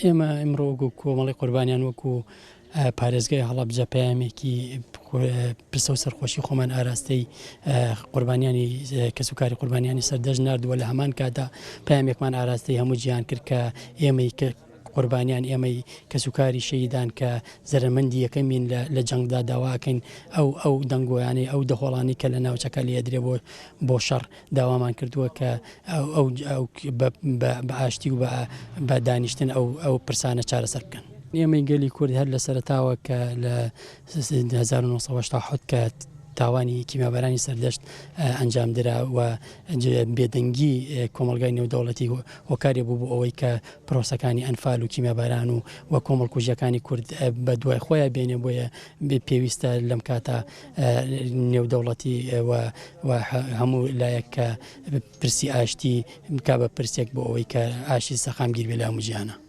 ئێمە ئەمڕۆ وەکو کۆمەڵی قوربانیان وەکو پارێزگای هەڵەبجە پەیامێکی پرسە و سەرخۆشی خۆمان ئاراستەی قوربانیانی کەسوکاری قوربانیانی سەردەشت نردووە لە هەمان کاتا پەیامێکمان ئاراستەی هەموو جیهان کرد کە ئێمەی قوربانیان ئێمەی کەسوکاری شەهیدان کە زەرمەندی یەکەمین لە جەنگدا داواکەین ئەو دەنگۆیانەی ئەو دەهۆڵانی کە لە ناوچەکە لێدرێ بۆ شەڕ داوامان کردووە کە بە ئاشتی و بە دانیشتن ئەو پرسانە چارەسەر بکەن. ئێمەی گەلی کورد هەر لە سەرتاوە کە لە 1970 کە تاوانی کیمیابەرانی سەردەشت ئەنجامدرا و بێدەنگی کۆمەلگای نێودەوڵەتی هۆکاری بوو بۆ ئەوەی کە پرۆسەکانی ئەنفال و کیمیابەران و کۆمەڵکوژیەکانی کورد بە دوای خۆیان بێنێ بۆیە پێویستە لەم کاتە نێودەوڵەتی و هەموو لایەک کە پرسی ئاشتی بکا بە پرسێک بۆ ئەوەی کە ئاشی سەخامگیر بێ لە هەموو جیهانە.